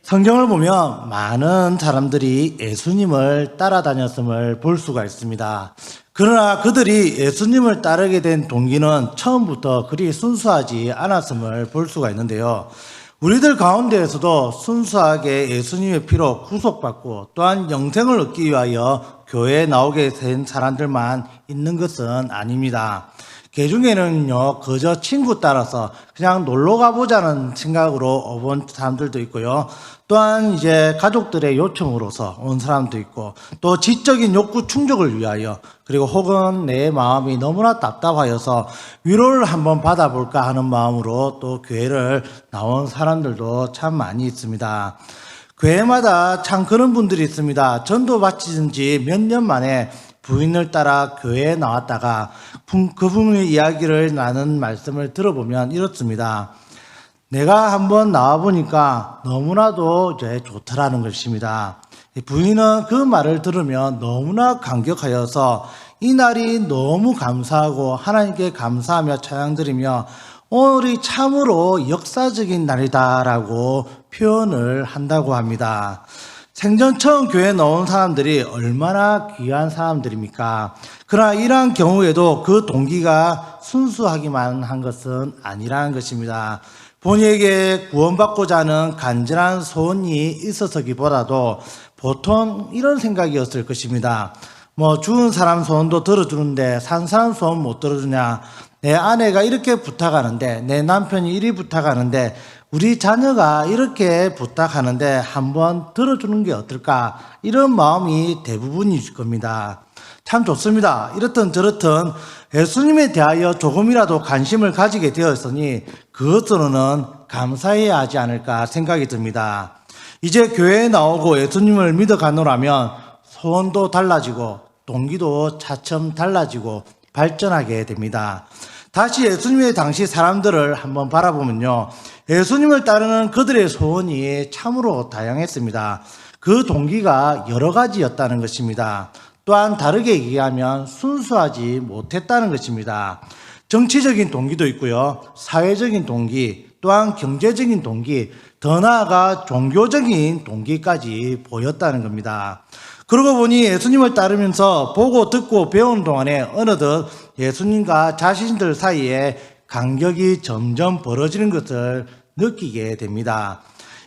성경을 보면 많은 사람들이 예수님을 따라다녔음을 볼 수가 있습니다. 그러나 그들이 예수님을 따르게 된 동기는 처음부터 그리 순수하지 않았음을 볼 수가 있는데요. 우리들 가운데에서도 순수하게 예수님의 피로 구속받고 또한 영생을 얻기 위하여 교회에 나오게 된 사람들만 있는 것은 아닙니다. 개 중에는요, 그저 친구 따라서 그냥 놀러 가보자는 생각으로 온 사람들도 있고요. 또한 이제 가족들의 요청으로서 온 사람도 있고, 또 지적인 욕구 충족을 위하여, 그리고 혹은 내 마음이 너무나 답답하여서 위로를 한번 받아볼까 하는 마음으로 또 교회를 나온 사람들도 참 많이 있습니다. 교회마다 참 그런 분들이 있습니다. 전도 바친 지 몇 년 만에 부인을 따라 교회에 나왔다가 그분의 이야기를 나눈 말씀을 들어보면 이렇습니다. 내가 한번 나와보니까 너무나도 좋더라는 것입니다. 부인은 그 말을 들으면 너무나 감격하여서 이날이 너무 감사하고 하나님께 감사하며 찬양드리며 오늘이 참으로 역사적인 날이다라고 표현을 한다고 합니다. 생전 처음 교회에 나온 사람들이 얼마나 귀한 사람들입니까? 그러나 이러한 경우에도 그 동기가 순수하기만 한 것은 아니라는 것입니다. 본인에게 구원받고자 하는 간절한 소원이 있어서기보다도 보통 이런 생각이었을 것입니다. 죽은 사람 소원도 들어주는데 산 사람 소원 못 들어주냐? 내 아내가 이렇게 부탁하는데, 내 남편이 이리 부탁하는데, 우리 자녀가 이렇게 부탁하는데 한번 들어주는 게 어떨까? 이런 마음이 대부분일 겁니다. 참 좋습니다. 이렇든 저렇든 예수님에 대하여 조금이라도 관심을 가지게 되었으니 그것으로는 감사해야 하지 않을까 생각이 듭니다. 이제 교회에 나오고 예수님을 믿어가노라면 소원도 달라지고 동기도 차츰 달라지고 발전하게 됩니다. 다시 예수님의 당시 사람들을 한번 바라보면요, 예수님을 따르는 그들의 소원이 참으로 다양했습니다. 그 동기가 여러 가지였다는 것입니다. 또한 다르게 얘기하면 순수하지 못했다는 것입니다. 정치적인 동기도 있고요, 사회적인 동기, 또한 경제적인 동기, 더 나아가 종교적인 동기까지 보였다는 겁니다. 그러고 보니 예수님을 따르면서 보고 듣고 배우는 동안에 어느덧 예수님과 자신들 사이에 간격이 점점 벌어지는 것을 느끼게 됩니다.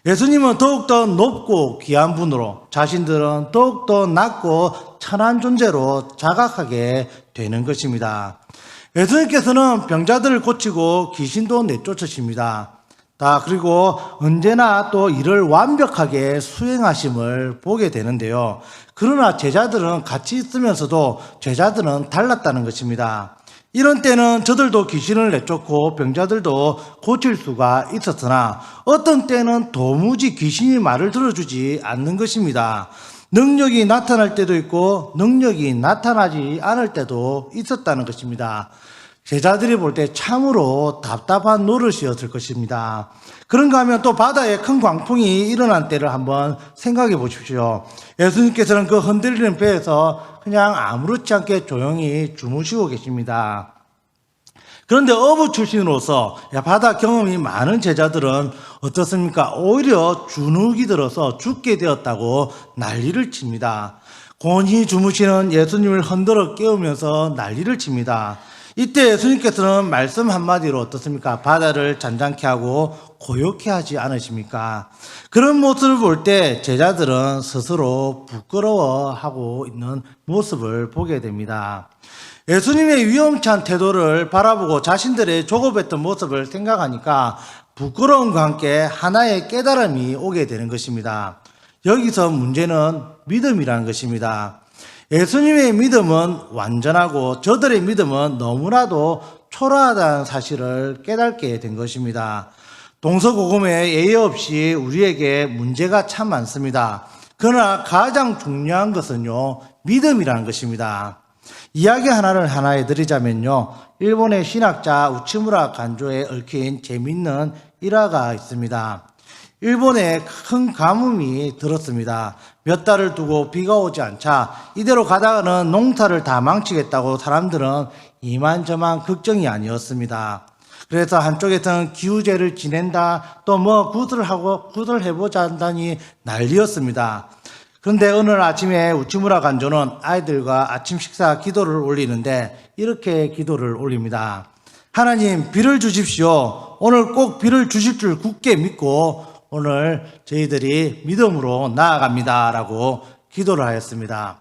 예수님은 더욱더 높고 귀한 분으로, 자신들은 더욱더 낮고 천한 존재로 자각하게 되는 것입니다. 예수님께서는 병자들을 고치고 귀신도 내쫓으십니다. 그리고 언제나 또 일을 완벽하게 수행하심을 보게 되는데요. 그러나 제자들은 같이 있으면서도 제자들은 달랐다는 것입니다. 이런 때는 저들도 귀신을 내쫓고 병자들도 고칠 수가 있었으나 어떤 때는 도무지 귀신이 말을 들어주지 않는 것입니다. 능력이 나타날 때도 있고 능력이 나타나지 않을 때도 있었다는 것입니다. 제자들이 볼 때 참으로 답답한 노릇이었을 것입니다. 그런가 하면 또 바다에 큰 광풍이 일어난 때를 한번 생각해 보십시오. 예수님께서는 그 흔들리는 배에서 그냥 아무렇지 않게 조용히 주무시고 계십니다. 그런데 어부 출신으로서 바다 경험이 많은 제자들은 어떻습니까? 오히려 주눅이 들어서 죽게 되었다고 난리를 칩니다. 곤히 주무시는 예수님을 흔들어 깨우면서 난리를 칩니다. 이때 예수님께서는 말씀 한마디로 어떻습니까? 바다를 잔잔케 하고 고요케 하지 않으십니까? 그런 모습을 볼 때 제자들은 스스로 부끄러워하고 있는 모습을 보게 됩니다. 예수님의 위험찬 태도를 바라보고 자신들의 조급했던 모습을 생각하니까 부끄러움과 함께 하나의 깨달음이 오게 되는 것입니다. 여기서 문제는 믿음이라는 것입니다. 예수님의 믿음은 완전하고 저들의 믿음은 너무나도 초라하다는 사실을 깨닫게 된 것입니다. 동서고금에 예외 없이 우리에게 문제가 참 많습니다. 그러나 가장 중요한 것은요, 믿음이라는 것입니다. 이야기 하나를 해드리자면요, 일본의 신학자 우치무라 간조에 얽힌 재미있는 일화가 있습니다. 일본에 큰 가뭄이 들었습니다. 몇 달을 두고 비가 오지 않자 이대로 가다가는 농사를 다 망치겠다고 사람들은 이만저만 걱정이 아니었습니다. 그래서 한쪽에서는 기우제를 지낸다, 또 뭐 굿을 해보자 한다니 난리였습니다. 그런데 오늘 아침에 우치무라 간조는 아이들과 아침 식사 기도를 올리는데 이렇게 기도를 올립니다. 하나님, 비를 주십시오. 오늘 꼭 비를 주실 줄 굳게 믿고 오늘 저희들이 믿음으로 나아갑니다 라고 기도를 하였습니다.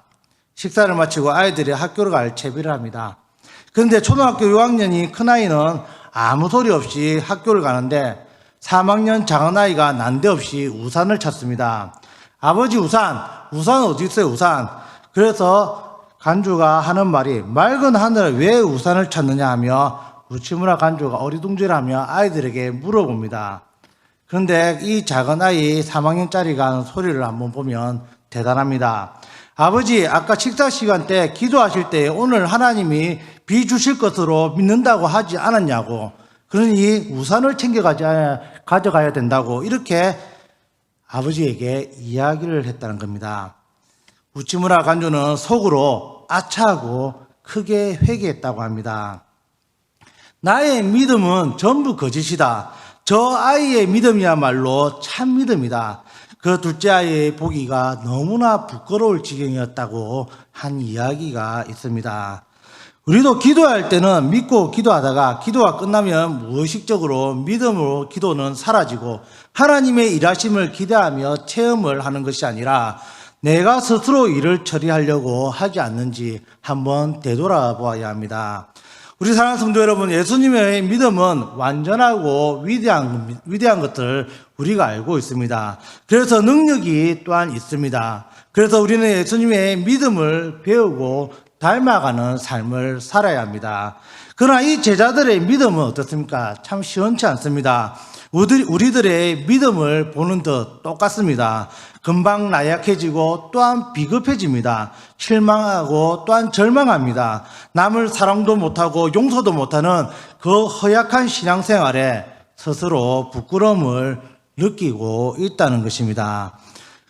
식사를 마치고 아이들이 학교를 갈 채비를 합니다. 그런데 초등학교 6학년이 큰아이는 아무 소리 없이 학교를 가는데 3학년 작은아이가 난데없이 우산을 찾습니다. 아버지, 우산 어디 있어요, 우산? 그래서 간주가 하는 말이, 맑은 하늘에 왜 우산을 찾느냐 하며 우치무라 간주가 어리둥절하며 아이들에게 물어봅니다. 그런데 이 작은아이 3학년짜리가 하는 소리를 한번 보면 대단합니다. 아버지, 아까 식사 시간 때 기도하실 때 오늘 하나님이 비 주실 것으로 믿는다고 하지 않았냐고. 그러니 우산을 가져가야 된다고 이렇게 아버지에게 이야기를 했다는 겁니다. 우치무라 간주는 속으로 아차하고 크게 회개했다고 합니다. 나의 믿음은 전부 거짓이다. 저 아이의 믿음이야말로 참 믿음이다. 그 둘째 아이의 보기가 너무나 부끄러울 지경이었다고 한 이야기가 있습니다. 우리도 기도할 때는 믿고 기도하다가 기도가 끝나면 무의식적으로 믿음으로 기도는 사라지고 하나님의 일하심을 기대하며 체험을 하는 것이 아니라 내가 스스로 일을 처리하려고 하지 않는지 한번 되돌아보아야 합니다. 우리 사랑하는 성도 여러분, 예수님의 믿음은 완전하고 위대한 것을 우리가 알고 있습니다. 그래서 능력이 또한 있습니다. 그래서 우리는 예수님의 믿음을 배우고 닮아가는 삶을 살아야 합니다. 그러나 이 제자들의 믿음은 어떻습니까? 참 시원치 않습니다. 우리들의 믿음을 보는 듯 똑같습니다. 금방 나약해지고 또한 비겁해집니다. 실망하고 또한 절망합니다. 남을 사랑도 못하고 용서도 못하는 그 허약한 신앙생활에 스스로 부끄러움을 느끼고 있다는 것입니다.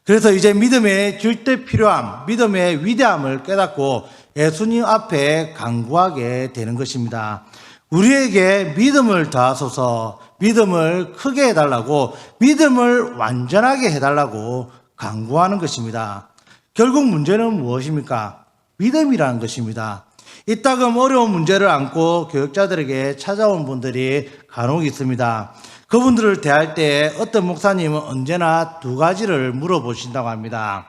그래서 이제 믿음의 절대 필요함, 믿음의 위대함을 깨닫고 예수님 앞에 간구하게 되는 것입니다. 우리에게 믿음을 더하소서, 믿음을 크게 해달라고, 믿음을 완전하게 해달라고 간구하는 것입니다. 결국 문제는 무엇입니까? 믿음이라는 것입니다. 이따금 어려운 문제를 안고 교육자들에게 찾아온 분들이 간혹 있습니다. 그분들을 대할 때 어떤 목사님은 언제나 두 가지를 물어보신다고 합니다.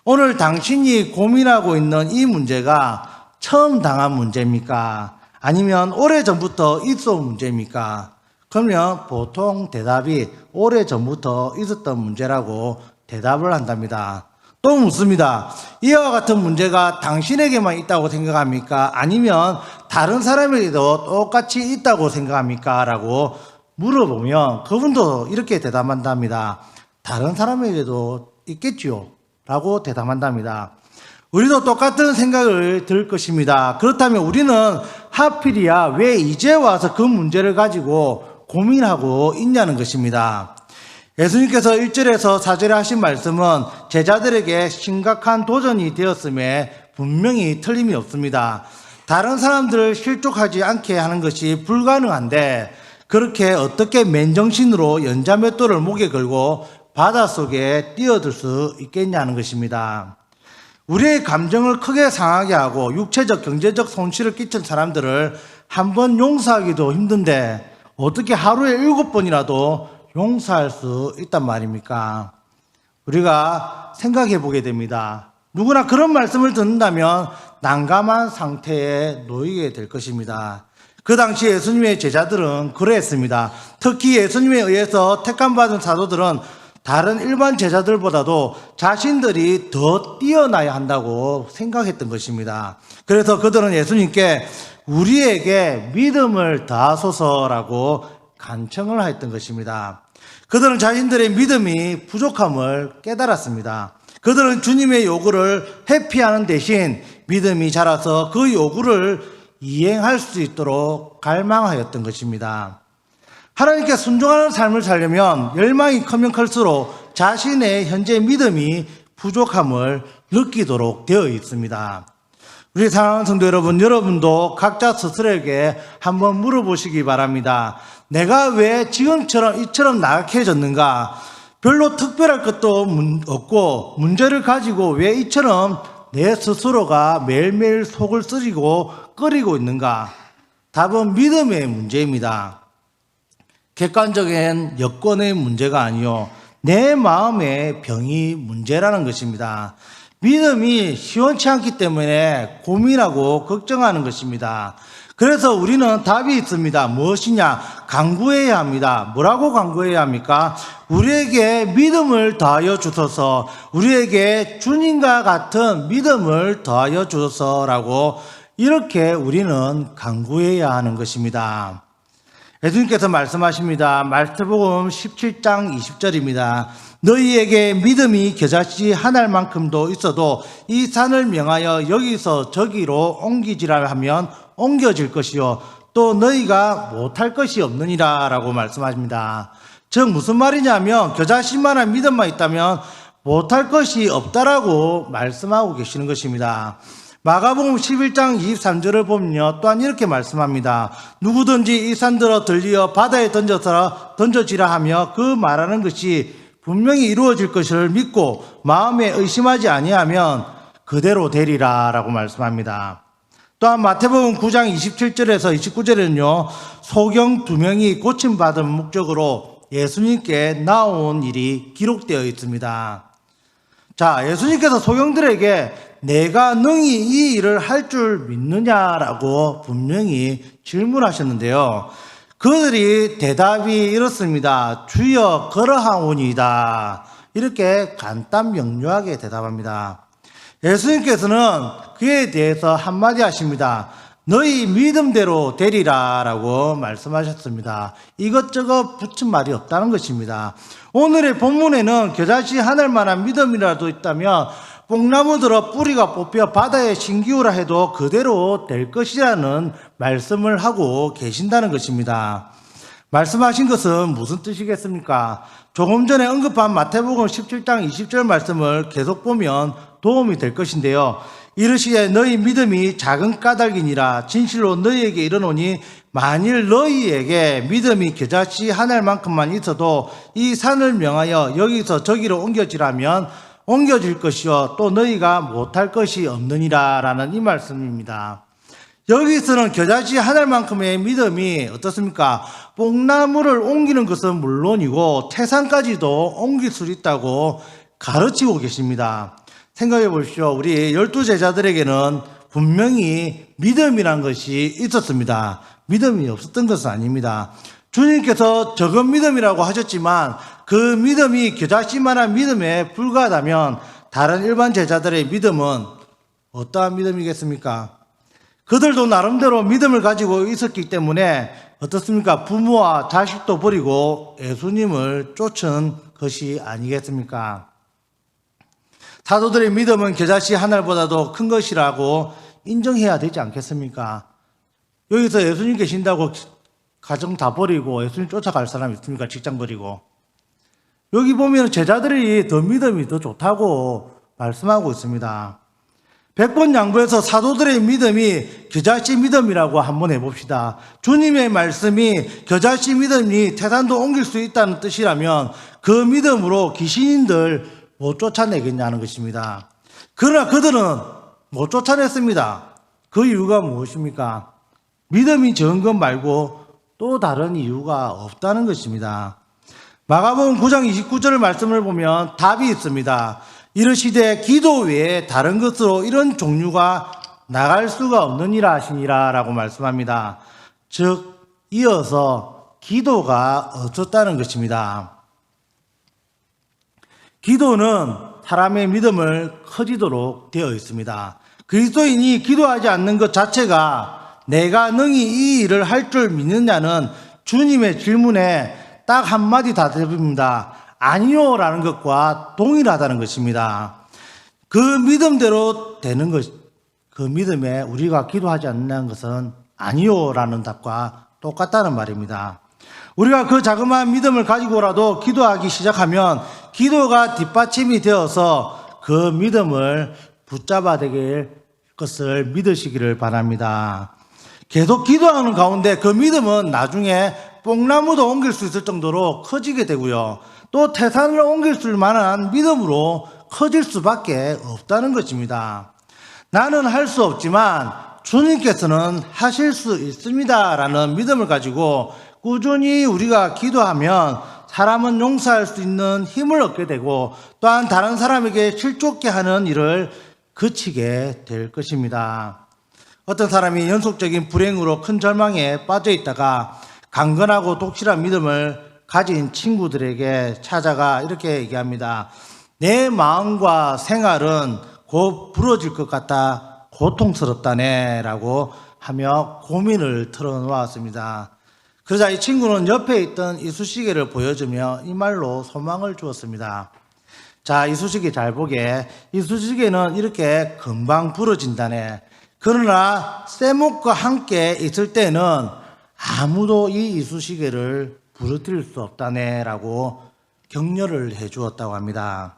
오늘 당신이 고민하고 있는 이 문제가 처음 당한 문제입니까? 아니면 오래전부터 있어온 문제입니까? 그러면 보통 대답이 오래전부터 있었던 문제라고 대답을 한답니다. 또 묻습니다. 이와 같은 문제가 당신에게만 있다고 생각합니까? 아니면 다른 사람에게도 똑같이 있다고 생각합니까? 라고 물어보면 그분도 이렇게 대답한답니다. 다른 사람에게도 있겠지요? 라고 대답한답니다. 우리도 똑같은 생각을 들 것입니다. 그렇다면 우리는 하필이야 왜 이제 와서 그 문제를 가지고 고민하고 있냐는 것입니다. 예수님께서 1절에서 4절에 하신 말씀은 제자들에게 심각한 도전이 되었음에 분명히 틀림이 없습니다. 다른 사람들을 실족하지 않게 하는 것이 불가능한데 그렇게 어떻게 맨정신으로 연자맷돌을 목에 걸고 바닷속에 뛰어들 수 있겠냐는 것입니다. 우리의 감정을 크게 상하게 하고 육체적, 경제적 손실을 끼친 사람들을 한 번 용서하기도 힘든데 어떻게 하루에 7번이라도 용서할 수 있단 말입니까? 우리가 생각해 보게 됩니다. 누구나 그런 말씀을 듣는다면 난감한 상태에 놓이게 될 것입니다. 그 당시 예수님의 제자들은 그랬습니다. 특히 예수님에 의해서 택함받은 사도들은 다른 일반 제자들보다도 자신들이 더 뛰어나야 한다고 생각했던 것입니다. 그래서 그들은 예수님께 우리에게 믿음을 더하소서라고 간청을 했던 것입니다. 그들은 자신들의 믿음이 부족함을 깨달았습니다. 그들은 주님의 요구를 회피하는 대신 믿음이 자라서 그 요구를 이행할 수 있도록 갈망하였던 것입니다. 하나님께 순종하는 삶을 살려면 열망이 크면 클수록 자신의 현재 믿음이 부족함을 느끼도록 되어 있습니다. 우리 사랑하는 성도 여러분, 여러분도 각자 스스로에게 한번 물어보시기 바랍니다. 내가 왜 지금처럼 이처럼 나약해졌는가? 별로 특별할 것도 없고 문제를 가지고 왜 이처럼 내 스스로가 매일매일 속을 쓰리고 끓이고 있는가? 답은 믿음의 문제입니다. 객관적인 여건의 문제가 아니요, 내 마음의 병이 문제라는 것입니다. 믿음이 시원치 않기 때문에 고민하고 걱정하는 것입니다. 그래서 우리는 답이 있습니다. 무엇이냐? 간구해야 합니다. 뭐라고 간구해야 합니까? 우리에게 믿음을 더하여 주소서, 우리에게 주님과 같은 믿음을 더하여 주소서라고 이렇게 우리는 간구해야 하는 것입니다. 예수님께서 말씀하십니다. 마태복음 17장 20절입니다. 너희에게 믿음이 겨자씨 한 알만큼도 있어도 이 산을 명하여 여기서 저기로 옮기지라 하면 옮겨질 것이요 또 너희가 못할 것이 없느니라 라고 말씀하십니다. 즉 무슨 말이냐면 겨자씨만한 믿음만 있다면 못할 것이 없다라고 말씀하고 계시는 것입니다. 마가복음 11장 23절을 보면요, 또한 이렇게 말씀합니다. 누구든지 이 산들어 들리어 바다에 던져지라 하며 그 말하는 것이 분명히 이루어질 것을 믿고 마음에 의심하지 아니하면 그대로 되리라 라고 말씀합니다. 또한 마태복음 9장 27절에서 29절에는요, 소경 2명이 고침받은 목적으로 예수님께 나온 일이 기록되어 있습니다. 자, 예수님께서 소경들에게 내가 능히 이 일을 할 줄 믿느냐라고 분명히 질문하셨는데요. 그들이 대답이 이렇습니다. 주여 그러하오니이다. 이렇게 간단 명료하게 대답합니다. 예수님께서는 그에 대해서 한마디 하십니다. 너희 믿음대로 되리라 라고 말씀하셨습니다. 이것저것 붙인 말이 없다는 것입니다. 오늘의 본문에는 겨자씨 하늘만한 믿음이라도 있다면 뽕나무 들어 뿌리가 뽑혀 바다에 신기우라 해도 그대로 될 것이라는 말씀을 하고 계신다는 것입니다. 말씀하신 것은 무슨 뜻이겠습니까? 조금 전에 언급한 마태복음 17장 20절 말씀을 계속 보면 도움이 될 것인데요. 이르시되 너희 믿음이 작은 까닭이니라 진실로 너희에게 이르노니 만일 너희에게 믿음이 겨자씨 한 알만큼만 있어도 이 산을 명하여 여기서 저기로 옮겨지라면 옮겨질 것이요 또 너희가 못할 것이 없느니라 라는 이 말씀입니다. 여기서는 겨자씨 한 알만큼의 믿음이 어떻습니까? 뽕나무를 옮기는 것은 물론이고 태산까지도 옮길 수 있다고 가르치고 계십니다. 생각해 보십시오. 우리 12제자들에게는 분명히 믿음이란 것이 있었습니다. 믿음이 없었던 것은 아닙니다. 주님께서 적은 믿음이라고 하셨지만 그 믿음이 겨자씨만한 믿음에 불과하다면 다른 일반 제자들의 믿음은 어떠한 믿음이겠습니까? 그들도 나름대로 믿음을 가지고 있었기 때문에 어떻습니까? 부모와 자식도 버리고 예수님을 쫓은 것이 아니겠습니까? 사도들의 믿음은 겨자씨 하늘보다도 큰 것이라고 인정해야 되지 않겠습니까? 여기서 예수님 계신다고 가정 다 버리고 예수님 쫓아갈 사람 있습니까? 직장 버리고. 여기 보면 제자들이 더 믿음이 더 좋다고 말씀하고 있습니다. 100번 양보해서 사도들의 믿음이 겨자씨 믿음이라고 한번 해봅시다. 주님의 말씀이 겨자씨 믿음이 태산도 옮길 수 있다는 뜻이라면 그 믿음으로 귀신인들 못 쫓아내겠냐는 것입니다. 그러나 그들은 못 쫓아냈습니다. 그 이유가 무엇입니까? 믿음이 적은 것 말고 또 다른 이유가 없다는 것입니다. 마가복음 9장 29절 말씀을 보면 답이 있습니다. 이르시되 기도 외에 다른 것으로 이런 종류가 나갈 수가 없느니라 하시니라 라고 말씀합니다. 즉 이어서 기도가 없었다는 것입니다. 기도는 사람의 믿음을 커지도록 되어 있습니다. 그리스도인이 기도하지 않는 것 자체가 내가 능히 이 일을 할 줄 믿느냐는 주님의 질문에 딱 한마디 답입니다. 아니요 라는 것과 동일하다는 것입니다. 그 믿음대로 되는 것, 그 믿음에 우리가 기도하지 않는다는 것은 아니요 라는 답과 똑같다는 말입니다. 우리가 그 자그마한 믿음을 가지고라도 기도하기 시작하면 기도가 뒷받침이 되어서 그 믿음을 붙잡아 되길 것을 믿으시기를 바랍니다. 계속 기도하는 가운데 그 믿음은 나중에 뽕나무도 옮길 수 있을 정도로 커지게 되고요. 또 태산을 옮길 수 만한 믿음으로 커질 수밖에 없다는 것입니다. 나는 할 수 없지만 주님께서는 하실 수 있습니다 라는 믿음을 가지고 꾸준히 우리가 기도하면 사람은 용서할 수 있는 힘을 얻게 되고 또한 다른 사람에게 실족게 하는 일을 그치게 될 것입니다. 어떤 사람이 연속적인 불행으로 큰 절망에 빠져 있다가 강건하고 독실한 믿음을 가진 친구들에게 찾아가 이렇게 얘기합니다. 내 마음과 생활은 곧 부러질 것 같다 고통스럽다네 라고 하며 고민을 털어놓았습니다. 그러자 이 친구는 옆에 있던 이쑤시개를 보여주며 이 말로 소망을 주었습니다. 자, 이쑤시개 잘 보게. 이쑤시개는 이렇게 금방 부러진다네. 그러나 쇠목과 함께 있을 때는 아무도 이 이쑤시개를 부러뜨릴 수 없다네 라고 격려를 해 주었다고 합니다.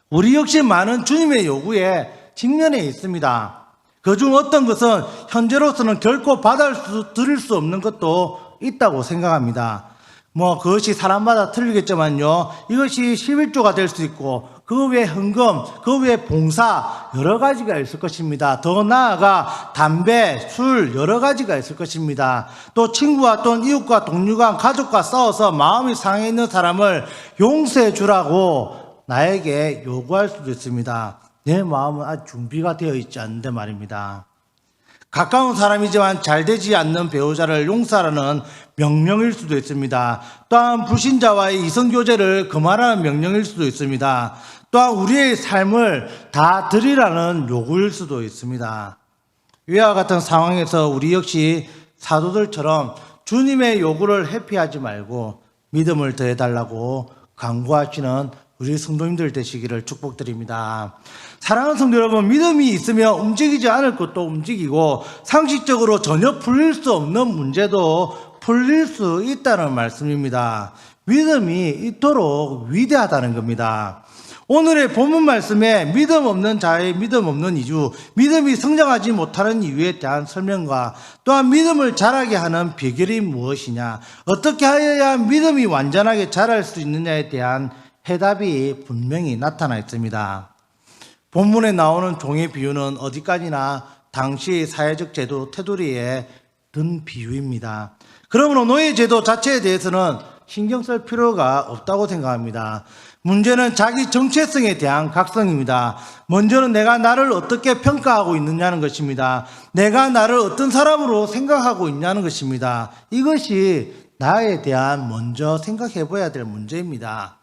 우리 역시 많은 주님의 요구에 직면해 있습니다. 그중 어떤 것은 현재로서는 결코 받아들일 수 없는 것도 있다고 생각합니다. 그것이 사람마다 틀리겠지만요. 이것이 11조가 될 수 있고 그 외 헌금, 그 외 봉사 여러 가지가 있을 것입니다. 더 나아가 담배, 술 여러 가지가 있을 것입니다. 또 친구와 또는 이웃과 동료가 가족과 싸워서 마음이 상해 있는 사람을 용서해 주라고 나에게 요구할 수도 있습니다. 내 마음은 아직 준비가 되어 있지 않는데 말입니다. 가까운 사람이지만 잘 되지 않는 배우자를 용서하라는 명령일 수도 있습니다. 또한 불신자와의 이성교제를 그만하는 명령일 수도 있습니다. 또한 우리의 삶을 다 드리라는 요구일 수도 있습니다. 이와 같은 상황에서 우리 역시 사도들처럼 주님의 요구를 회피하지 말고 믿음을 더해달라고 강구하시는 우리 성도님들 되시기를 축복드립니다. 사랑하는 성도 여러분, 믿음이 있으면 움직이지 않을 것도 움직이고 상식적으로 전혀 풀릴 수 없는 문제도 풀릴 수 있다는 말씀입니다. 믿음이 이토록 위대하다는 겁니다. 오늘의 본문 말씀에 믿음 없는 자의 믿음 없는 이유, 믿음이 성장하지 못하는 이유에 대한 설명과 또한 믿음을 자라게 하는 비결이 무엇이냐, 어떻게 하여야 믿음이 완전하게 자랄 수 있느냐에 대한 해답이 분명히 나타나 있습니다. 본문에 나오는 종의 비유는 어디까지나 당시 사회적 제도 테두리에 든 비유입니다. 그러므로 노예 제도 자체에 대해서는 신경 쓸 필요가 없다고 생각합니다. 문제는 자기 정체성에 대한 각성입니다. 먼저는 내가 나를 어떻게 평가하고 있느냐는 것입니다. 내가 나를 어떤 사람으로 생각하고 있냐는 것입니다. 이것이 나에 대한 먼저 생각해 봐야 될 문제입니다.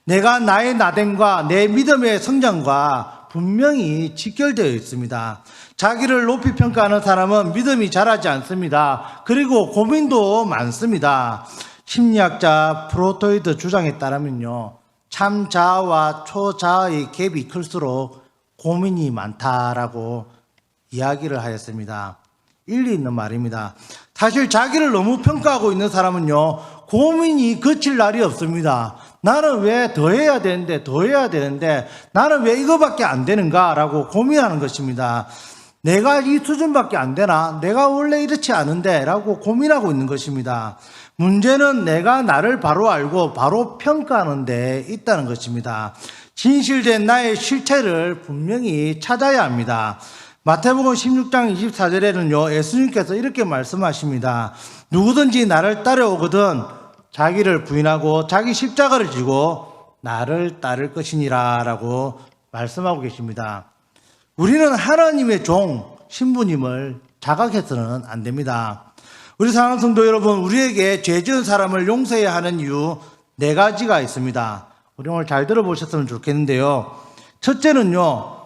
내가 나의 나됨과 내 믿음의 성장과 분명히 직결되어 있습니다. 자기를 높이 평가하는 사람은 믿음이 자라지 않습니다. 그리고 고민도 많습니다. 심리학자 프로토이드 주장에 따르면요, 참 자아와 초자아의 갭이 클수록 고민이 많다라고 이야기를 하였습니다. 일리 있는 말입니다. 사실 자기를 너무 평가하고 있는 사람은요, 고민이 그칠 날이 없습니다. 나는 왜 더 해야 되는데 나는 왜 이거밖에 안 되는가 라고 고민하는 것입니다. 내가 이 수준밖에 안 되나? 내가 원래 이렇지 않은데 라고 고민하고 있는 것입니다. 문제는 내가 나를 바로 알고 바로 평가하는 데 있다는 것입니다. 진실된 나의 실체를 분명히 찾아야 합니다. 마태복음 16장 24절에는요, 예수님께서 이렇게 말씀하십니다. 누구든지 나를 따라오거든 자기를 부인하고 자기 십자가를 지고 나를 따를 것이니라 라고 말씀하고 계십니다. 우리는 하나님의 종, 신부님을 자각해서는 안 됩니다. 우리 사랑하는 성도 여러분, 우리에게 죄 지은 사람을 용서해야 하는 이유 4가지가 있습니다. 우리 오늘 잘 들어보셨으면 좋겠는데요. 첫째는요,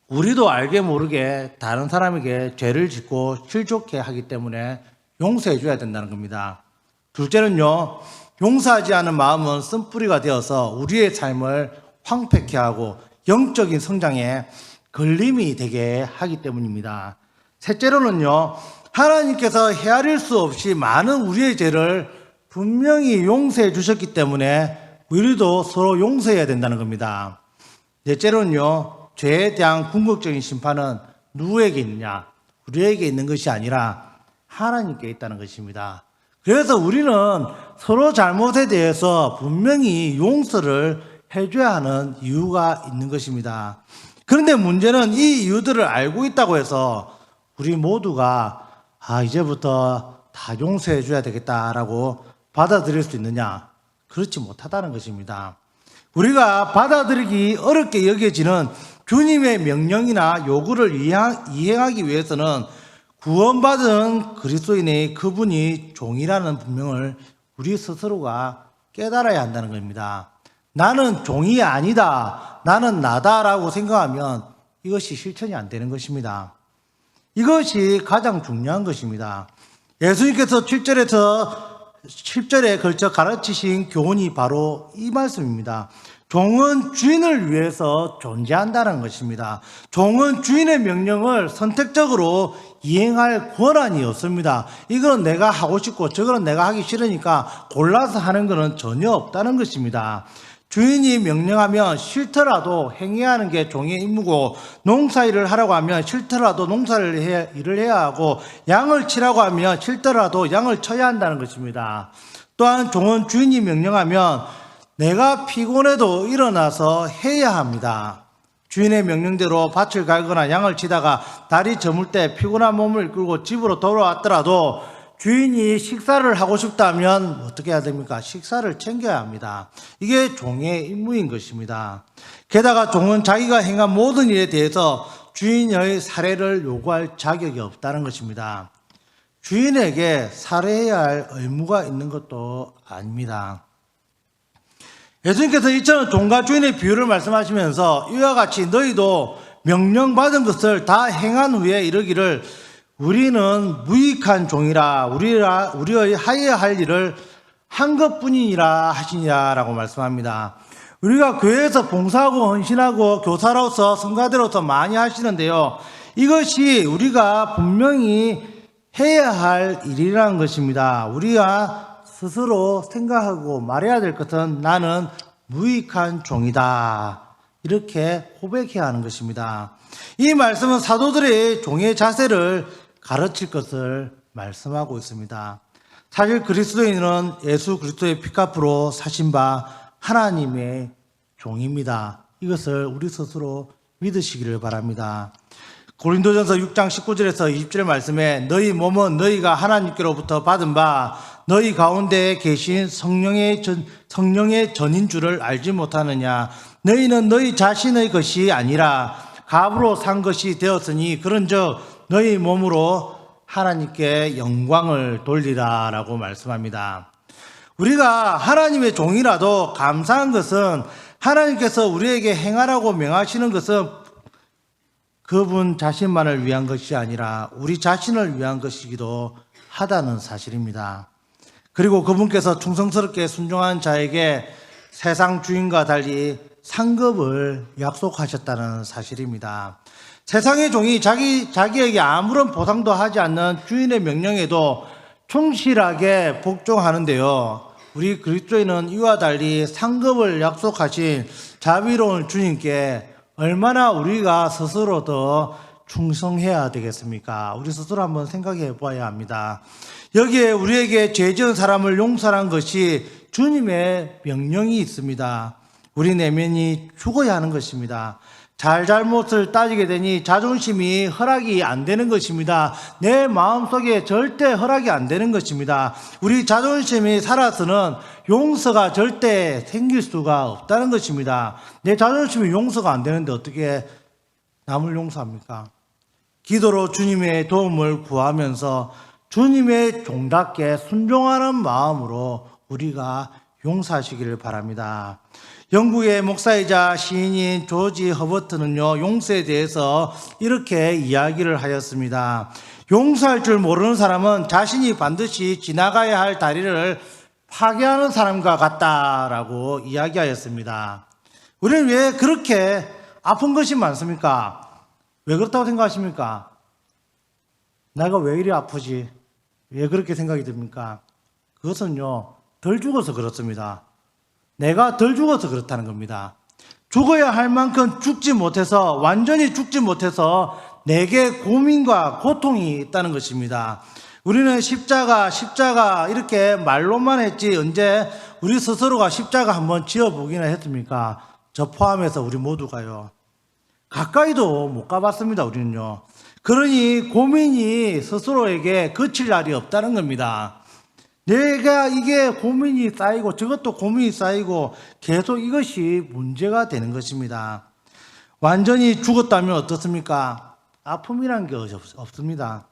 우리도 알게 모르게 다른 사람에게 죄를 짓고 실족해 하기 때문에 용서해 줘야 된다는 겁니다. 둘째는요, 용서하지 않은 마음은 쓴뿌리가 되어서 우리의 삶을 황폐케 하고 영적인 성장에 걸림이 되게 하기 때문입니다. 셋째로는요, 하나님께서 헤아릴 수 없이 많은 우리의 죄를 분명히 용서해 주셨기 때문에 우리도 서로 용서해야 된다는 겁니다. 넷째로는요, 죄에 대한 궁극적인 심판은 누구에게 있느냐? 우리에게 있는 것이 아니라 하나님께 있다는 것입니다. 그래서 우리는 서로 잘못에 대해서 분명히 용서를 해줘야 하는 이유가 있는 것입니다. 그런데 문제는 이 이유들을 알고 있다고 해서 우리 모두가 이제부터 다 용서해 줘야 되겠다라고 받아들일 수 있느냐? 그렇지 못하다는 것입니다. 우리가 받아들이기 어렵게 여겨지는 주님의 명령이나 요구를 이행하기 위해서는 구원받은 그리스도인의 그분이 종이라는 분명을 우리 스스로가 깨달아야 한다는 겁니다. 나는 종이 아니다, 나는 나다라고 생각하면 이것이 실천이 안 되는 것입니다. 이것이 가장 중요한 것입니다. 예수님께서 7절에 걸쳐 가르치신 교훈이 바로 이 말씀입니다. 종은 주인을 위해서 존재한다는 것입니다. 종은 주인의 명령을 선택적으로 이행할 권한이 없습니다. 이건 내가 하고 싶고 저거는 내가 하기 싫으니까 골라서 하는 것은 전혀 없다는 것입니다. 주인이 명령하면 싫더라도 행해야 하는 게 종의 임무고, 농사일을 하라고 하면 싫더라도 일을 해야 하고, 양을 치라고 하면 싫더라도 양을 쳐야 한다는 것입니다. 또한 종은 주인이 명령하면 내가 피곤해도 일어나서 해야 합니다. 주인의 명령대로 밭을 갈거나 양을 치다가 다리 저물 때 피곤한 몸을 이끌고 집으로 돌아왔더라도 주인이 식사를 하고 싶다면 어떻게 해야 됩니까? 식사를 챙겨야 합니다. 이게 종의 임무인 것입니다. 게다가 종은 자기가 행한 모든 일에 대해서 주인의 사례를 요구할 자격이 없다는 것입니다. 주인에게 살해해야 할 의무가 있는 것도 아닙니다. 예수님께서 이처럼 종과 주인의 비유를 말씀하시면서 이와 같이 너희도 명령받은 것을 다 행한 후에 이르기를 우리는 무익한 종이라 우리의 하여야 할 일을 한 것뿐이니라 하시니라라고 말씀합니다. 우리가 교회에서 봉사하고 헌신하고 교사로서 성가대로서 많이 하시는데요, 이것이 우리가 분명히 해야 할 일이라는 것입니다. 우리가 스스로 생각하고 말해야 될 것은 나는 무익한 종이다, 이렇게 고백해야 하는 것입니다. 이 말씀은 사도들의 종의 자세를 가르칠 것을 말씀하고 있습니다. 사실 그리스도인은 예수 그리스도의 피값으로 사신 바 하나님의 종입니다. 이것을 우리 스스로 믿으시기를 바랍니다. 고린도전서 6장 19절에서 20절 말씀에 너희 몸은 너희가 하나님께로부터 받은 바 너희 가운데 계신 성령의 전인 줄을 알지 못하느냐. 너희는 너희 자신의 것이 아니라 값으로 산 것이 되었으니 그런즉 너희 몸으로 하나님께 영광을 돌리라 라고 말씀합니다. 우리가 하나님의 종이라도 감사한 것은 하나님께서 우리에게 행하라고 명하시는 것은 그분 자신만을 위한 것이 아니라 우리 자신을 위한 것이기도 하다는 사실입니다. 그리고 그분께서 충성스럽게 순종한 자에게 세상 주인과 달리 상급을 약속하셨다는 사실입니다. 세상의 종이 자기에게 아무런 보상도 하지 않는 주인의 명령에도 충실하게 복종하는데요, 우리 그리스도인은 이와 달리 상급을 약속하신 자비로운 주님께 얼마나 우리가 스스로 더 충성해야 되겠습니까? 우리 스스로 한번 생각해 봐야 합니다. 여기에 우리에게 죄 지은 사람을 용서한 것이 주님의 명령이 있습니다. 우리 내면이 죽어야 하는 것입니다. 잘못을 따지게 되니 자존심이 허락이 안 되는 것입니다. 내 마음속에 절대 허락이 안 되는 것입니다. 우리 자존심이 살아서는 용서가 절대 생길 수가 없다는 것입니다. 내 자존심이 용서가 안 되는데 어떻게 남을 용서합니까? 기도로 주님의 도움을 구하면서 주님의 종답게 순종하는 마음으로 우리가 용서하시기를 바랍니다. 영국의 목사이자 시인인 조지 허버트는요, 용서에 대해서 이렇게 이야기를 하였습니다. 용서할 줄 모르는 사람은 자신이 반드시 지나가야 할 다리를 파괴하는 사람과 같다라고 이야기하였습니다. 우리는 왜 그렇게 아픈 것이 많습니까? 왜 그렇다고 생각하십니까? 내가 왜 이리 아프지? 왜 그렇게 생각이 듭니까? 그것은요, 덜 죽어서 그렇습니다. 내가 덜 죽어서 그렇다는 겁니다. 죽어야 할 만큼 죽지 못해서, 완전히 죽지 못해서 내게 고민과 고통이 있다는 것입니다. 우리는 십자가 이렇게 말로만 했지 언제 우리 스스로가 십자가 한번 지어보기나 했습니까? 저 포함해서 우리 모두가요. 가까이도 못 가봤습니다, 우리는요. 그러니 고민이 스스로에게 그칠 날이 없다는 겁니다. 내가 이게 고민이 쌓이고 저것도 고민이 쌓이고 계속 이것이 문제가 되는 것입니다. 완전히 죽었다면 어떻습니까? 아픔이란 게 없습니다.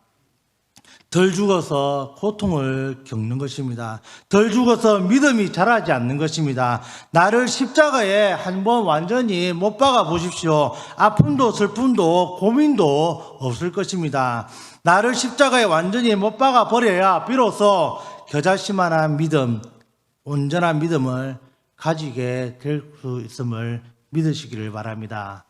덜 죽어서 고통을 겪는 것입니다. 덜 죽어서 믿음이 자라지 않는 것입니다. 나를 십자가에 한번 완전히 못 박아 보십시오. 아픔도 슬픔도 고민도 없을 것입니다. 나를 십자가에 완전히 못 박아 버려야 비로소 겨자씨만한 믿음, 온전한 믿음을 가지게 될 수 있음을 믿으시기를 바랍니다.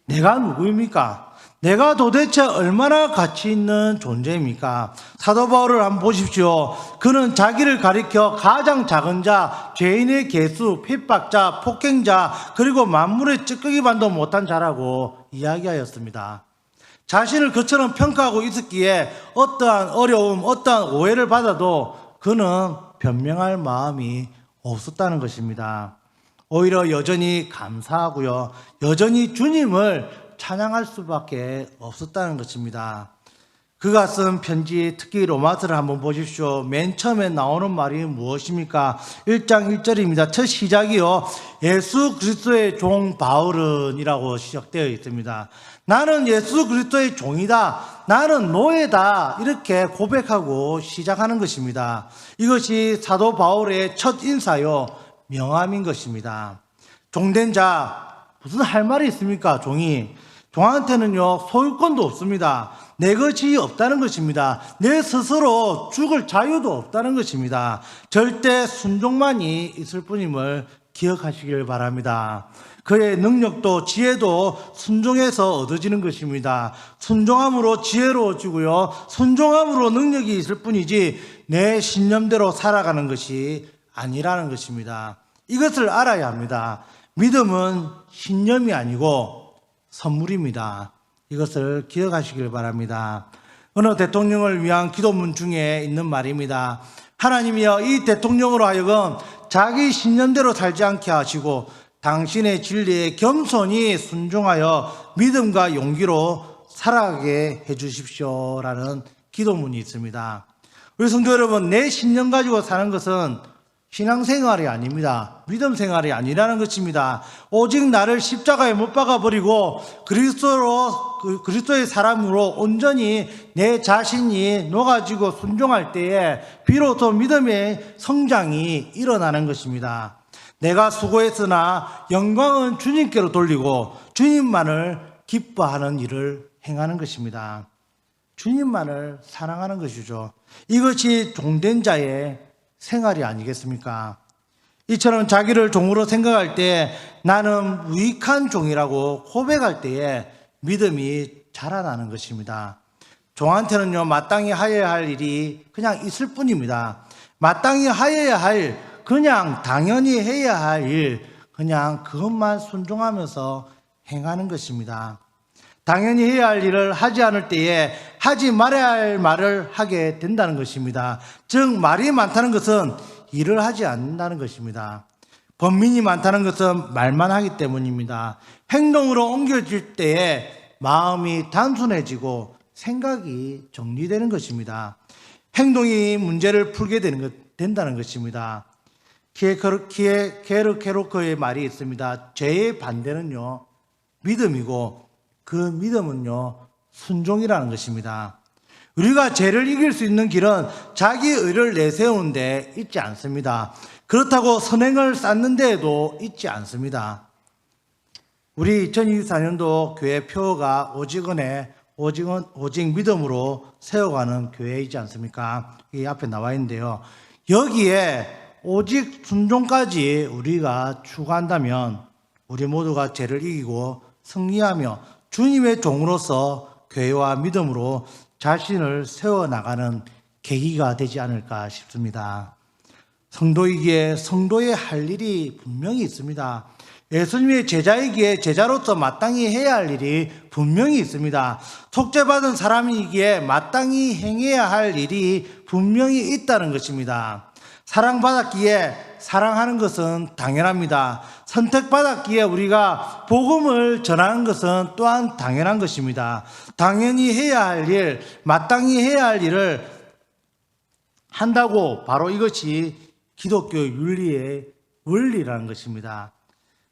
내가 누구입니까? 내가 도대체 얼마나 가치 있는 존재입니까? 사도 바울을 한번 보십시오. 그는 자기를 가리켜 가장 작은 자, 죄인의 개수, 핍박자, 폭행자, 그리고 만물의 찌꺼기 반도 못한 자라고 이야기하였습니다. 자신을 그처럼 평가하고 있었기에 어떠한 어려움, 어떠한 오해를 받아도 그는 변명할 마음이 없었다는 것입니다. 오히려 여전히 감사하고요. 여전히 주님을 찬양할 수밖에 없었다는 것입니다. 그가 쓴 편지, 특히 로마서를 한번 보십시오. 맨 처음에 나오는 말이 무엇입니까? 1장 1절입니다. 첫 시작이요. 예수 그리스도의 종 바울은 이라고 시작되어 있습니다. 나는 예수 그리스도의 종이다. 나는 노예다. 이렇게 고백하고 시작하는 것입니다. 이것이 사도 바울의 첫 인사요. 명함인 것입니다. 종된 자, 무슨 할 말이 있습니까? 종한테는요, 소유권도 없습니다. 내 것이 없다는 것입니다. 내 스스로 죽을 자유도 없다는 것입니다. 절대 순종만이 있을 뿐임을 기억하시길 바랍니다. 그의 능력도 지혜도 순종해서 얻어지는 것입니다. 순종함으로 지혜로워지고요. 순종함으로 능력이 있을 뿐이지 내 신념대로 살아가는 것이 아니라는 것입니다. 이것을 알아야 합니다. 믿음은 신념이 아니고 선물입니다. 이것을 기억하시길 바랍니다. 어느 대통령을 위한 기도문 중에 있는 말입니다. 하나님이여, 이 대통령으로 하여금 자기 신념대로 살지 않게 하시고 당신의 진리에 겸손히 순종하여 믿음과 용기로 살아가게 해주십시오 라는 기도문이 있습니다. 우리 성도 여러분, 내 신념 가지고 사는 것은 신앙생활이 아닙니다. 믿음 생활이 아니라는 것입니다. 오직 나를 십자가에 못 박아버리고 그리스도의 사람으로 온전히 내 자신이 녹아지고 순종할 때에 비로소 믿음의 성장이 일어나는 것입니다. 내가 수고했으나 영광은 주님께로 돌리고 주님만을 기뻐하는 일을 행하는 것입니다. 주님만을 사랑하는 것이죠. 이것이 종된 자의 생활이 아니겠습니까? 이처럼 자기를 종으로 생각할 때 나는 무익한 종이라고 고백할 때에 믿음이 자라나는 것입니다. 종한테는요, 마땅히 하여야 할 일이 그냥 있을 뿐입니다. 마땅히 하여야 할, 그냥 당연히 해야 할 일, 그냥 그것만 순종하면서 행하는 것입니다. 당연히 해야 할 일을 하지 않을 때에 하지 말아야 할 말을 하게 된다는 것입니다. 즉, 말이 많다는 것은 일을 하지 않는다는 것입니다. 번민이 많다는 것은 말만 하기 때문입니다. 행동으로 옮겨질 때에 마음이 단순해지고 생각이 정리되는 것입니다. 행동이 문제를 풀게 된다는 것입니다. 케르케로크의 말이 있습니다. 죄의 반대는요, 믿음이고 그 믿음은요, 순종이라는 것입니다. 우리가 죄를 이길 수 있는 길은 자기 의를 내세우는 데 있지 않습니다. 그렇다고 선행을 쌓는 데에도 있지 않습니다. 우리 2024년도 교회 표어가 오직 믿음으로 세워가는 교회이지 않습니까? 이 앞에 나와 있는데요. 여기에 오직 순종까지 우리가 추구한다면 우리 모두가 죄를 이기고 승리하며 주님의 종으로서 교회와 믿음으로 자신을 세워나가는 계기가 되지 않을까 싶습니다. 성도이기에 성도의 할 일이 분명히 있습니다. 예수님의 제자이기에 제자로서 마땅히 해야 할 일이 분명히 있습니다. 속죄받은 사람이기에 마땅히 행해야 할 일이 분명히 있다는 것입니다. 사랑받았기에 사랑하는 것은 당연합니다. 선택받았기에 우리가 복음을 전하는 것은 또한 당연한 것입니다. 당연히 해야 할 일, 마땅히 해야 할 일을 한다고 바로 이것이 기독교 윤리의 원리라는 것입니다.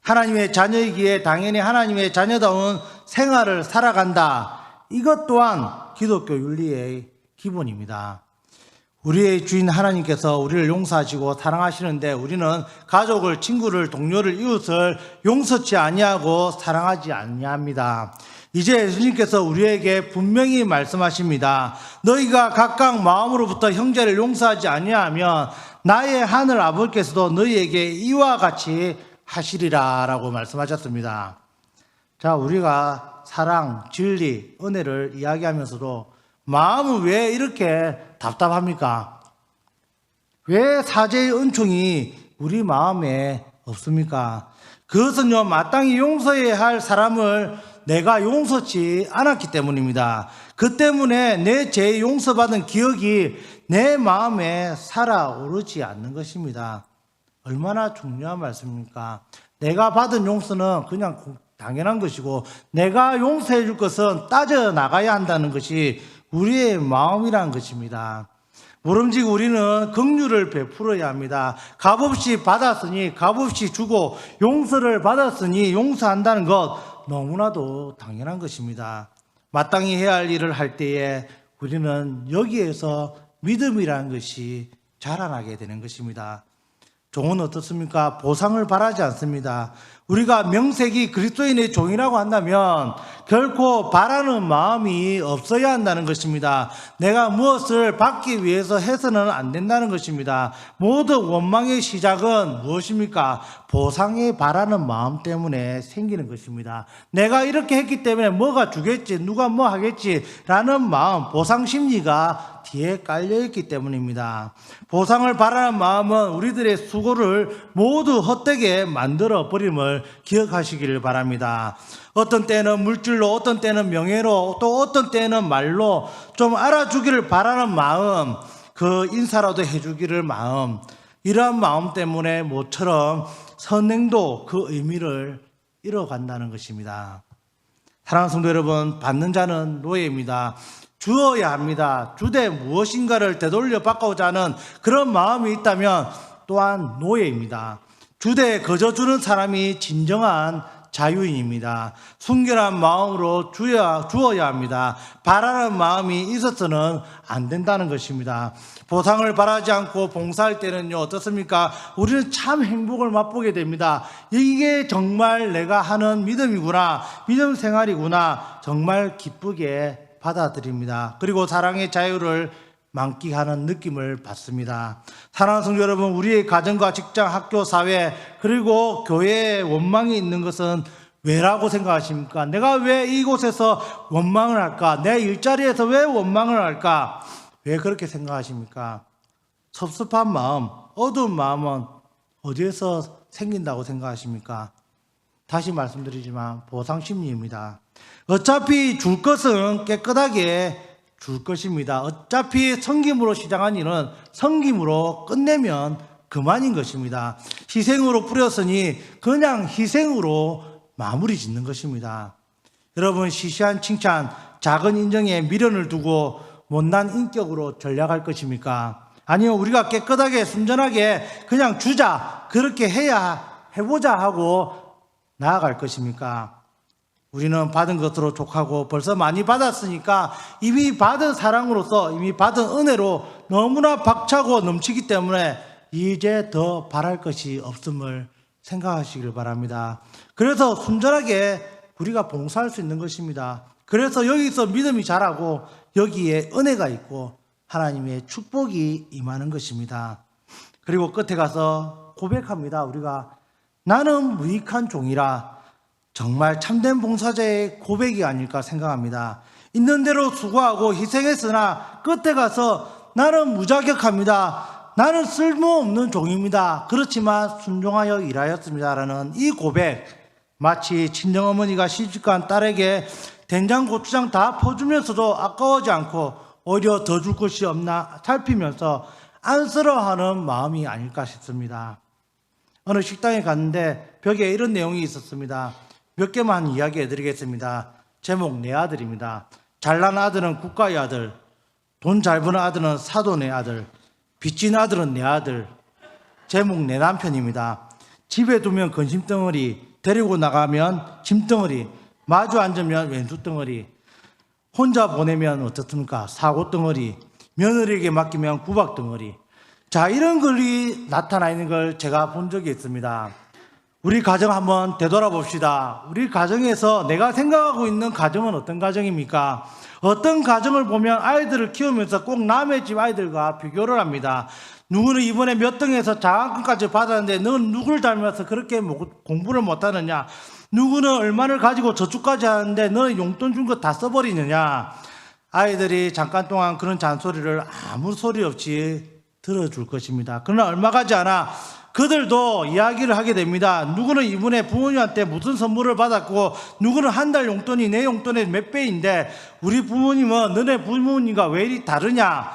하나님의 자녀이기에 당연히 하나님의 자녀다운 생활을 살아간다. 이것 또한 기독교 윤리의 기본입니다. 우리의 주인 하나님께서 우리를 용서하시고 사랑하시는데 우리는 가족을, 친구를, 동료를, 이웃을 용서치 아니하고 사랑하지 아니합니다. 이제 예수님께서 우리에게 분명히 말씀하십니다. 너희가 각각 마음으로부터 형제를 용서하지 아니하면 나의 하늘 아버지께서도 너희에게 이와 같이 하시리라 라고 말씀하셨습니다. 자, 우리가 사랑, 진리, 은혜를 이야기하면서도 마음은 왜 이렇게 답답합니까? 왜 사죄의 은총이 우리 마음에 없습니까? 그것은요, 마땅히 용서해야 할 사람을 내가 용서치 않았기 때문입니다. 그 때문에 내 죄 용서받은 기억이 내 마음에 살아오르지 않는 것입니다. 얼마나 중요한 말씀입니까? 내가 받은 용서는 그냥 당연한 것이고 내가 용서해 줄 것은 따져 나가야 한다는 것이 우리의 마음이라는 것입니다. 모름지기 우리는 긍휼을 베풀어야 합니다. 값없이 받았으니 값없이 주고 용서를 받았으니 용서한다는 것 너무나도 당연한 것입니다. 마땅히 해야 할 일을 할 때에 우리는 여기에서 믿음이라는 것이 자라나게 되는 것입니다. 종은 어떻습니까? 보상을 바라지 않습니다. 우리가 명색이 그리스도인의 종이라고 한다면 결코 바라는 마음이 없어야 한다는 것입니다. 내가 무엇을 받기 위해서 해서는 안 된다는 것입니다. 모든 원망의 시작은 무엇입니까? 보상에 바라는 마음 때문에 생기는 것입니다. 내가 이렇게 했기 때문에 뭐가 주겠지, 누가 뭐 하겠지 라는 마음, 보상 심리가 뒤에 깔려있기 때문입니다. 보상을 바라는 마음은 우리들의 수고를 모두 헛되게 만들어 버림을 기억하시기를 바랍니다. 어떤 때는 물질로, 어떤 때는 명예로, 또 어떤 때는 말로 좀 알아주기를 바라는 마음, 그 인사라도 해주기를 마음, 이러한 마음 때문에 모처럼 선행도 그 의미를 잃어간다는 것입니다. 사랑하는 성도 여러분, 받는 자는 노예입니다. 주어야 합니다. 주되 무엇인가를 되돌려 바꾸고자 하는 그런 마음이 있다면 또한 노예입니다. 주되 거저 주는 사람이 진정한 자유인입니다. 순결한 마음으로 주어야 합니다. 바라는 마음이 있어서는 안 된다는 것입니다. 보상을 바라지 않고 봉사할 때는요, 어떻습니까? 우리는 참 행복을 맛보게 됩니다. 이게 정말 내가 하는 믿음이구나, 믿음 생활이구나, 정말 기쁘게 받아들입니다. 그리고 사랑의 자유를 만끽하는 느낌을 받습니다. 사랑하는 성도 여러분, 우리의 가정과 직장, 학교, 사회, 그리고 교회에 원망이 있는 것은 왜라고 생각하십니까? 내가 왜 이곳에서 원망을 할까? 내 일자리에서 왜 원망을 할까? 왜 그렇게 생각하십니까? 섭섭한 마음, 어두운 마음은 어디에서 생긴다고 생각하십니까? 다시 말씀드리지만 보상심리입니다. 어차피 줄 것은 깨끗하게 줄 것입니다. 어차피 섬김으로 시작한 일은 섬김으로 끝내면 그만인 것입니다. 희생으로 뿌렸으니 그냥 희생으로 마무리 짓는 것입니다. 여러분, 시시한 칭찬, 작은 인정에 미련을 두고 못난 인격으로 전략할 것입니까? 아니요, 우리가 깨끗하게 순전하게 그냥 주자, 그렇게 해보자 하고 나아갈 것입니까? 우리는 받은 것으로 족하고 벌써 많이 받았으니까 이미 받은 사랑으로서, 이미 받은 은혜로 너무나 박차고 넘치기 때문에 이제 더 바랄 것이 없음을 생각하시길 바랍니다. 그래서 순전하게 우리가 봉사할 수 있는 것입니다. 그래서 여기서 믿음이 자라고 여기에 은혜가 있고 하나님의 축복이 임하는 것입니다. 그리고 끝에 가서 고백합니다. 우리가 나는 무익한 종이라. 정말 참된 봉사자의 고백이 아닐까 생각합니다. 있는 대로 수고하고 희생했으나 끝에 가서 나는 무자격합니다. 나는 쓸모없는 종입니다. 그렇지만 순종하여 일하였습니다라는 이 고백, 마치 친정어머니가 시집간 딸에게 된장 고추장 다 퍼주면서도 아까워하지 않고 오히려 더 줄 것이 없나 살피면서 안쓰러워하는 마음이 아닐까 싶습니다. 어느 식당에 갔는데 벽에 이런 내용이 있었습니다. 몇 개만 이야기해 드리겠습니다. 제목 내 아들입니다. 잘난 아들은 국가의 아들, 돈 잘 버는 아들은 사돈의 아들, 빚진 아들은 내 아들. 제목 내 남편입니다. 집에 두면 근심덩어리, 데리고 나가면 짐덩어리, 마주 앉으면 왼수덩어리, 혼자 보내면 어떻습니까? 사고덩어리, 며느리에게 맡기면 구박덩어리. 자, 이런 글이 나타나 있는 걸 제가 본 적이 있습니다. 우리 가정 한번 되돌아봅시다. 우리 가정에서 내가 생각하고 있는 가정은 어떤 가정입니까? 어떤 가정을 보면 아이들을 키우면서 꼭 남의 집 아이들과 비교를 합니다. 누구는 이번에 몇 등에서 장학금까지 받았는데 넌 누굴 닮아서 그렇게 공부를 못하느냐? 누구는 얼마를 가지고 저축까지 하는데 너는 용돈 준 거 다 써버리느냐? 아이들이 잠깐 동안 그런 잔소리를 아무 소리 없이 들어줄 것입니다. 그러나 얼마 가지 않아 그들도 이야기를 하게 됩니다. 누구는 이번에 부모님한테 무슨 선물을 받았고 누구는 한 달 용돈이 내 용돈의 몇 배인데 우리 부모님은 너네 부모님과 왜 이리 다르냐?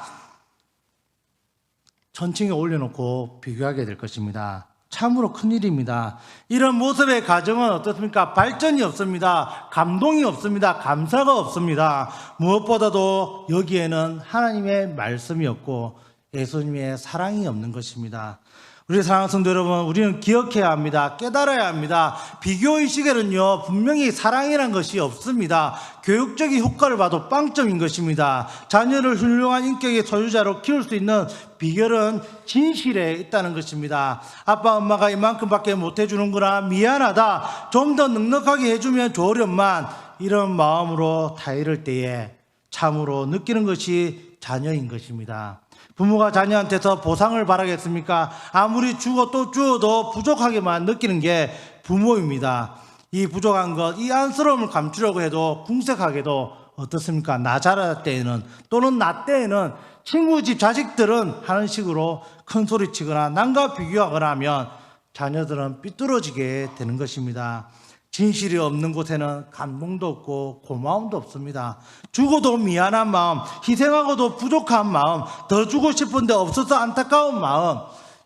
천칭에 올려놓고 비교하게 될 것입니다. 참으로 큰일입니다. 이런 모습의 가정은 어떻습니까? 발전이 없습니다. 감동이 없습니다. 감사가 없습니다. 무엇보다도 여기에는 하나님의 말씀이 없고 예수님의 사랑이 없는 것입니다. 우리 사랑하는 성도 여러분, 우리는 기억해야 합니다. 깨달아야 합니다. 비교의식에는요, 분명히 사랑이란 것이 없습니다. 교육적인 효과를 봐도 빵점인 것입니다. 자녀를 훌륭한 인격의 소유자로 키울 수 있는 비결은 진실에 있다는 것입니다. 아빠, 엄마가 이만큼밖에 못 해주는구나, 미안하다, 좀 더 넉넉하게 해주면 좋으련만, 이런 마음으로 다이를 때에 참으로 느끼는 것이 자녀인 것입니다. 부모가 자녀한테서 보상을 바라겠습니까? 아무리 주고 또 주어도 부족하게만 느끼는 게 부모입니다. 이 부족한 것, 이 안쓰러움을 감추려고 해도 궁색하게도 어떻습니까? 나 자랄 때에는 또는 나 때에는 친구 집 자식들은 하는 식으로 큰 소리 치거나 남과 비교하거나 하면 자녀들은 삐뚤어지게 되는 것입니다. 진실이 없는 곳에는 감동도 없고 고마움도 없습니다. 주고도 미안한 마음, 희생하고도 부족한 마음, 더 주고 싶은데 없어서 안타까운 마음,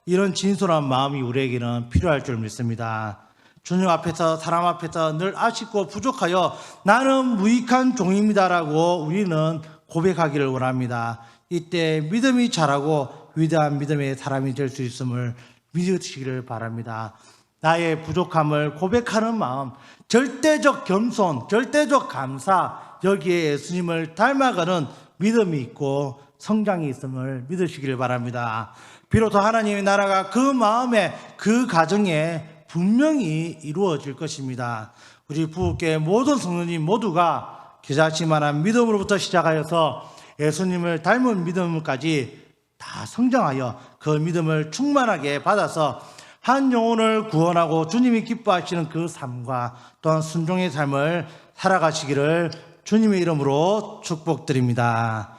이런 진솔한 마음이 우리에게는 필요할 줄 믿습니다. 주님 앞에서, 사람 앞에서 늘 아쉽고 부족하여 나는 무익한 종입니다라고 우리는 고백하기를 원합니다. 이때 믿음이 자라고 위대한 믿음의 사람이 될 수 있음을 믿으시기를 바랍니다. 나의 부족함을 고백하는 마음, 절대적 겸손, 절대적 감사, 여기에 예수님을 닮아가는 믿음이 있고 성장이 있음을 믿으시기를 바랍니다. 비로소 하나님의 나라가 그 마음에, 그 가정에 분명히 이루어질 것입니다. 우리 부부께 모든 성도님 모두가 겨자씨만한 믿음으로부터 시작하여서 예수님을 닮은 믿음까지 다 성장하여 그 믿음을 충만하게 받아서 한 영혼을 구원하고 주님이 기뻐하시는 그 삶과 또한 순종의 삶을 살아가시기를 주님의 이름으로 축복드립니다.